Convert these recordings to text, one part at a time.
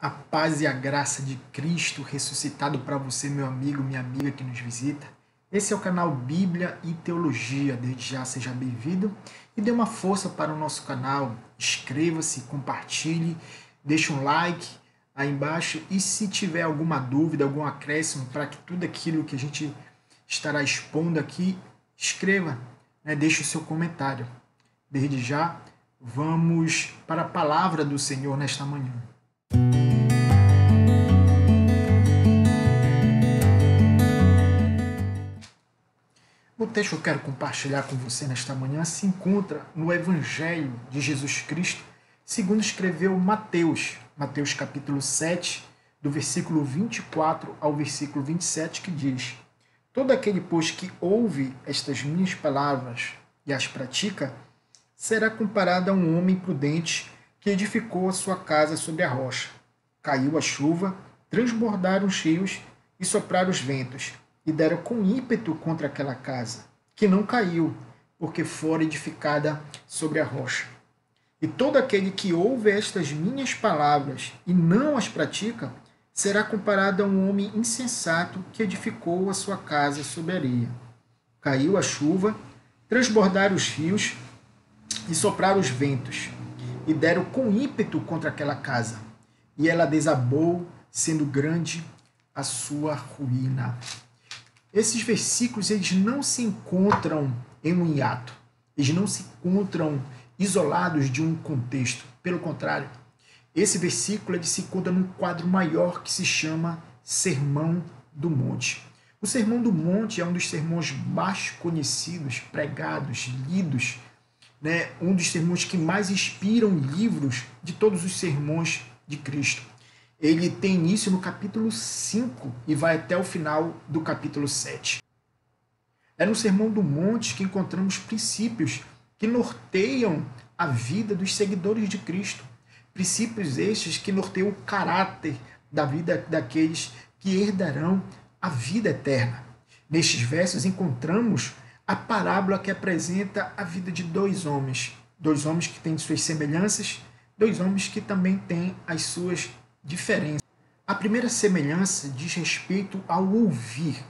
A paz e a graça de Cristo ressuscitado para você, meu amigo, minha amiga que nos visita. Esse é o canal Bíblia e Teologia. Desde já seja bem-vindo e dê uma força para o nosso canal. Inscreva-se, compartilhe, deixe um like aí embaixo e se tiver alguma dúvida, algum acréscimo para que tudo aquilo que a gente estará expondo aqui, escreva, deixe o seu comentário. Desde já, vamos para a palavra do Senhor nesta manhã. O texto que eu quero compartilhar com você nesta manhã se encontra no Evangelho de Jesus Cristo, segundo escreveu Mateus, Mateus capítulo 7, do versículo 24 ao versículo 27, que diz: Todo aquele, pois, que ouve estas minhas palavras e as pratica, será comparado a um homem prudente que edificou a sua casa sobre a rocha. Caiu a chuva, transbordaram os rios e sopraram os ventos, e deram com ímpeto contra aquela casa, que não caiu, porque fora edificada sobre a rocha. E todo aquele que ouve estas minhas palavras e não as pratica, será comparado a um homem insensato que edificou a sua casa sobre a areia. Caiu a chuva, transbordaram os rios e sopraram os ventos, e deram com ímpeto contra aquela casa, e ela desabou, sendo grande a sua ruína. Esses versículos, eles não se encontram em um hiato, eles não se encontram isolados de um contexto. Pelo contrário, esse versículo ele se encontra num quadro maior que se chama Sermão do Monte. O Sermão do Monte é um dos sermões mais conhecidos, pregados, lidos, um dos sermões que mais inspiram livros de todos os sermões de Cristo. Ele tem início no capítulo 5 e vai até o final do capítulo 7. É no Sermão do Monte que encontramos princípios que norteiam a vida dos seguidores de Cristo. Princípios estes que norteiam o caráter da vida daqueles que herdarão a vida eterna. Nestes versos encontramos a parábola que apresenta a vida de dois homens que têm suas semelhanças, dois homens que também têm as suas diferenças. A primeira semelhança diz respeito ao ouvir.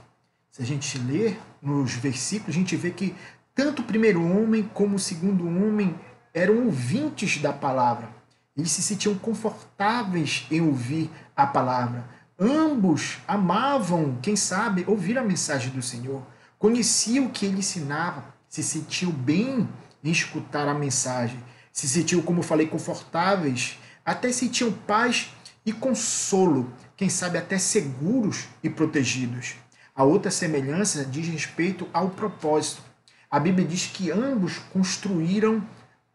Se a gente ler nos versículos, a gente vê que tanto o primeiro homem como o segundo homem eram ouvintes da palavra. Eles se sentiam confortáveis em ouvir a palavra. Ambos amavam, quem sabe, ouvir a mensagem do Senhor. Conheciam o que ele ensinava, se sentiam bem em escutar a mensagem. Se sentiam, como eu falei, confortáveis, até sentiam paz e consolo, quem sabe até seguros e protegidos. A outra semelhança diz respeito ao propósito. A Bíblia diz que ambos construíram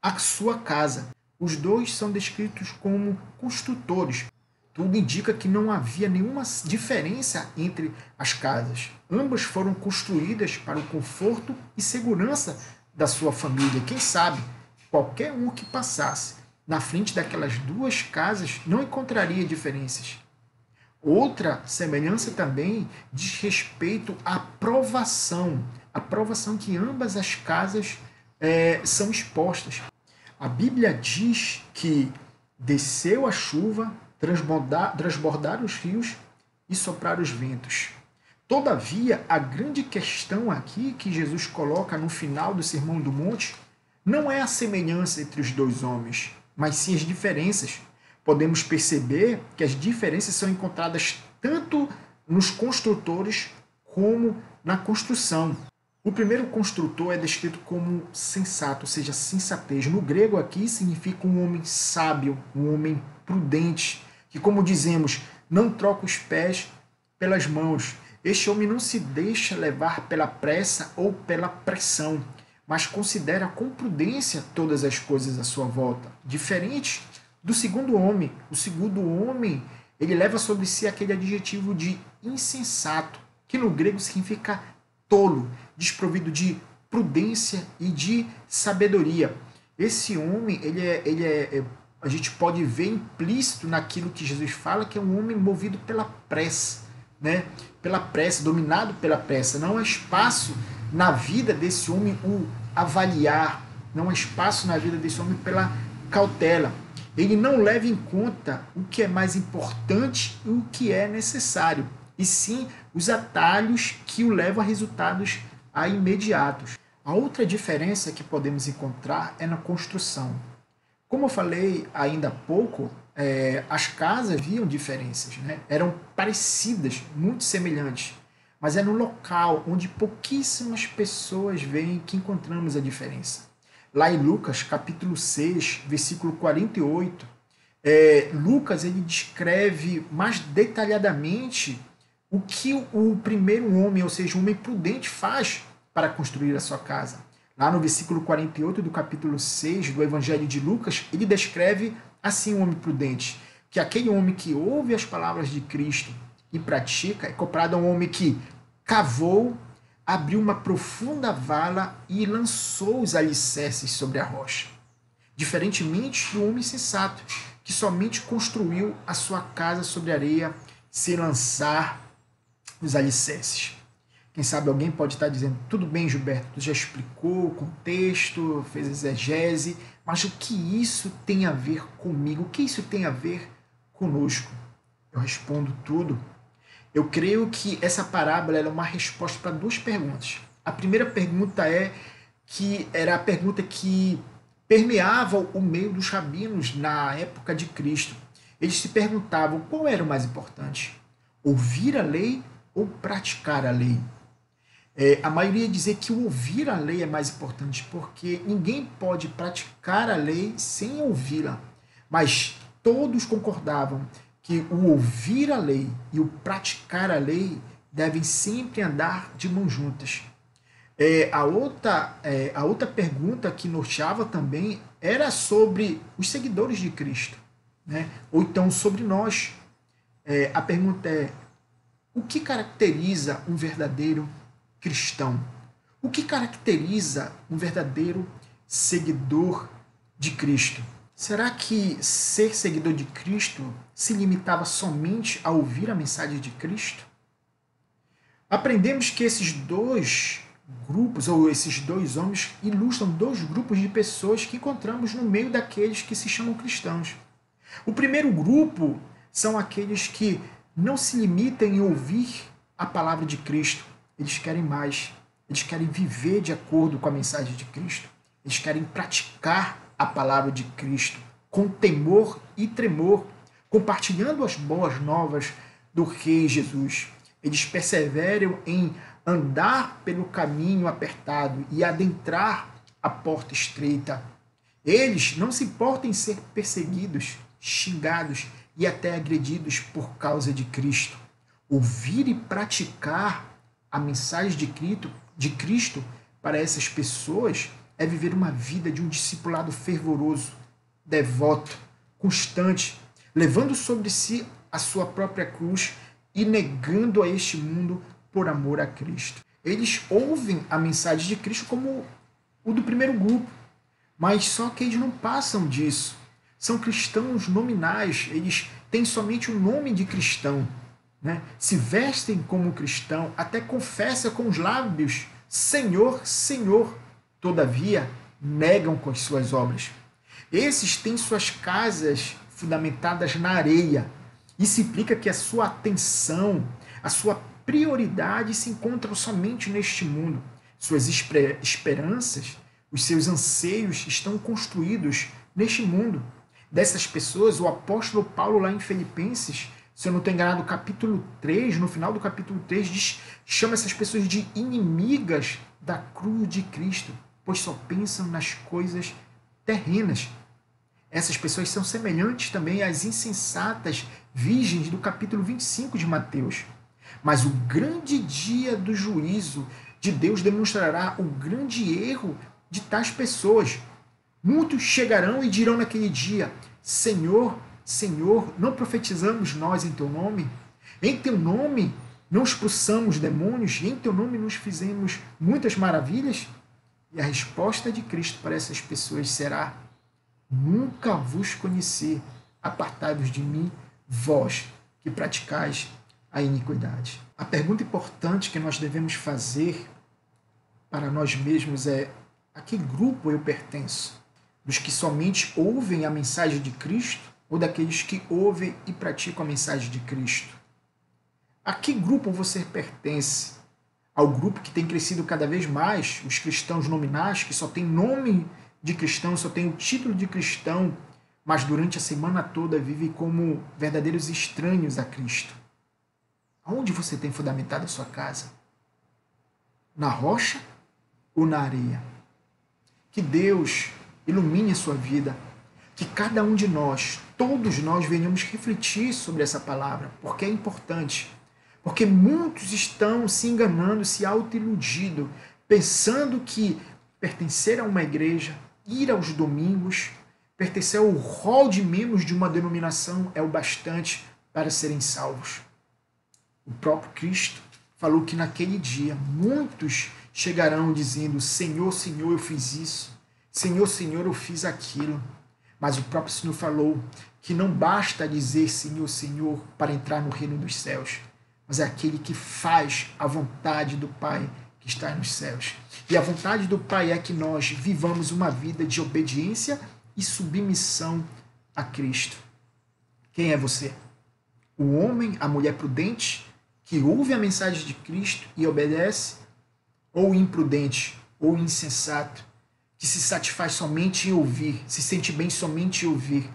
a sua casa. Os dois são descritos como construtores. Tudo indica que não havia nenhuma diferença entre as casas. Ambas foram construídas para o conforto e segurança da sua família. Quem sabe, qualquer um que passasse na frente daquelas duas casas não encontraria diferenças. Outra semelhança também diz respeito à provação. A provação que ambas as casas são expostas. A Bíblia diz que desceu a chuva, transbordaram os rios e sopraram os ventos. Todavia, a grande questão aqui que Jesus coloca no final do Sermão do Monte não é a semelhança entre os dois homens, mas sim as diferenças. Podemos perceber que as diferenças são encontradas tanto nos construtores como na construção. O primeiro construtor é descrito como sensato, ou seja, sensatez. No grego aqui significa um homem sábio, um homem prudente, que, como dizemos, não troca os pés pelas mãos. Este homem não se deixa levar pela pressa ou pela pressão, mas considera com prudência todas as coisas à sua volta. Diferente do segundo homem. O segundo homem, ele leva sobre si aquele adjetivo de insensato, que no grego significa tolo, desprovido de prudência e de sabedoria. Esse homem, a gente pode ver implícito naquilo que Jesus fala, que é um homem movido pela pressa, pela pressa, dominado pela pressa. Não há espaço na vida desse homem o avaliar, não há espaço na vida desse homem pela cautela. Ele não leva em conta o que é mais importante e o que é necessário, e sim os atalhos que o levam a resultados imediatos. A outra diferença que podemos encontrar é na construção. Como eu falei ainda há pouco, as casas haviam diferenças, né? Eram parecidas, muito semelhantes, mas é no local onde pouquíssimas pessoas veem que encontramos a diferença. Lá em Lucas, capítulo 6, versículo 48, Lucas ele descreve mais detalhadamente o que o primeiro homem, ou seja, o homem prudente, faz para construir a sua casa. Lá no versículo 48 do capítulo 6 do Evangelho de Lucas, ele descreve assim o homem prudente, que aquele homem que ouve as palavras de Cristo e pratica é comparado a um homem que cavou, abriu uma profunda vala e lançou os alicerces sobre a rocha. Diferentemente do homem sensato, que somente construiu a sua casa sobre areia sem lançar os alicerces. Quem sabe alguém pode estar dizendo, tudo bem, Gilberto, tu já explicou o contexto, fez exegese, mas o que isso tem a ver comigo? O que isso tem a ver conosco? Eu respondo tudo. Eu creio que essa parábola é uma resposta para duas perguntas. A primeira pergunta era a pergunta que permeava o meio dos rabinos na época de Cristo. Eles se perguntavam qual era o mais importante, ouvir a lei ou praticar a lei. A maioria dizia que o ouvir a lei é mais importante, porque ninguém pode praticar a lei sem ouvi-la. Mas todos concordavam que o ouvir a lei e o praticar a lei devem sempre andar de mãos juntas. A outra pergunta que norteava também era sobre os seguidores de Cristo, né? Ou então sobre nós. A pergunta é, o que caracteriza um verdadeiro cristão? O que caracteriza um verdadeiro seguidor de Cristo? Será que ser seguidor de Cristo se limitava somente a ouvir a mensagem de Cristo? Aprendemos que esses dois grupos, ou esses dois homens, ilustram dois grupos de pessoas que encontramos no meio daqueles que se chamam cristãos. O primeiro grupo são aqueles que não se limitam em ouvir a palavra de Cristo. Eles querem mais. Eles querem viver de acordo com a mensagem de Cristo. Eles querem praticar a palavra de Cristo com temor e tremor, compartilhando as boas novas do Rei Jesus. Eles perseveram em andar pelo caminho apertado e adentrar a porta estreita. Eles não se importam em ser perseguidos, xingados e até agredidos por causa de Cristo. Ouvir e praticar a mensagem de Cristo para essas pessoas é viver uma vida de um discipulado fervoroso, devoto, constante, levando sobre si a sua própria cruz e negando a este mundo por amor a Cristo. Eles ouvem a mensagem de Cristo como o do primeiro grupo, mas só que eles não passam disso. São cristãos nominais, eles têm somente o nome de cristão, né? Se vestem como cristão, até confessam com os lábios, Senhor, Senhor, todavia negam com as suas obras. Esses têm suas casas fundamentadas na areia. Isso implica que a sua atenção, a sua prioridade se encontram somente neste mundo. Suas esperanças, os seus anseios estão construídos neste mundo. Dessas pessoas, o apóstolo Paulo, lá em Filipenses, se eu não estou enganado, capítulo 3, no final do capítulo 3, chama essas pessoas de inimigas da cruz de Cristo, pois só pensam nas coisas terrenas. Essas pessoas são semelhantes também às insensatas virgens do capítulo 25 de Mateus. Mas o grande dia do juízo de Deus demonstrará o grande erro de tais pessoas. Muitos chegarão e dirão naquele dia, Senhor, Senhor, não profetizamos nós em teu nome? Em teu nome não expulsamos demônios? E em teu nome nos fizemos muitas maravilhas? E a resposta de Cristo para essas pessoas será, nunca vos conheci, apartai-vos de mim, vós que praticais a iniquidade. A pergunta importante que nós devemos fazer para nós mesmos é, a que grupo eu pertenço? Dos que somente ouvem a mensagem de Cristo ou daqueles que ouvem e praticam a mensagem de Cristo? A que grupo você pertence? Ao grupo que tem crescido cada vez mais, os cristãos nominais, que só tem nome de cristão, só tem o título de cristão, mas durante a semana toda vivem como verdadeiros estranhos a Cristo? Aonde você tem fundamentado a sua casa? Na rocha ou na areia? Que Deus ilumine a sua vida, que cada um de nós, todos nós, venhamos refletir sobre essa palavra, porque é importante. Porque muitos estão se enganando, se autoiludindo, pensando que pertencer a uma igreja, ir aos domingos, pertencer ao rol de membros de uma denominação é o bastante para serem salvos. O próprio Cristo falou que naquele dia muitos chegarão dizendo: Senhor, Senhor, eu fiz isso. Senhor, Senhor, eu fiz aquilo. Mas o próprio Senhor falou que não basta dizer Senhor, Senhor para entrar no reino dos céus, mas é aquele que faz a vontade do Pai que está nos céus. E a vontade do Pai é que nós vivamos uma vida de obediência e submissão a Cristo. Quem é você? O homem, a mulher prudente, que ouve a mensagem de Cristo e obedece? Ou o imprudente, ou o insensato, que se satisfaz somente em ouvir, se sente bem somente em ouvir,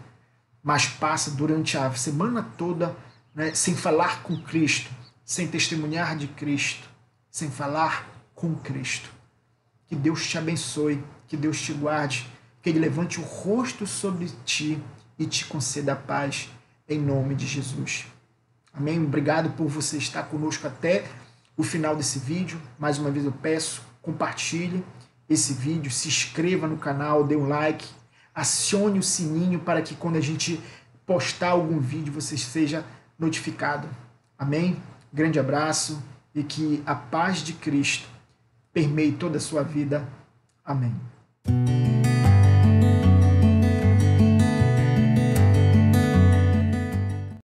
mas passa durante a semana toda, né, sem falar com Cristo, sem testemunhar de Cristo, sem falar com Cristo? Que Deus te abençoe, que Deus te guarde, que Ele levante o rosto sobre ti e te conceda a paz, em nome de Jesus. Amém? Obrigado por você estar conosco até o final desse vídeo. Mais uma vez eu peço, compartilhe esse vídeo, se inscreva no canal, dê um like, acione o sininho para que quando a gente postar algum vídeo você seja notificado. Amém? Grande abraço e que a paz de Cristo permeie toda a sua vida. Amém.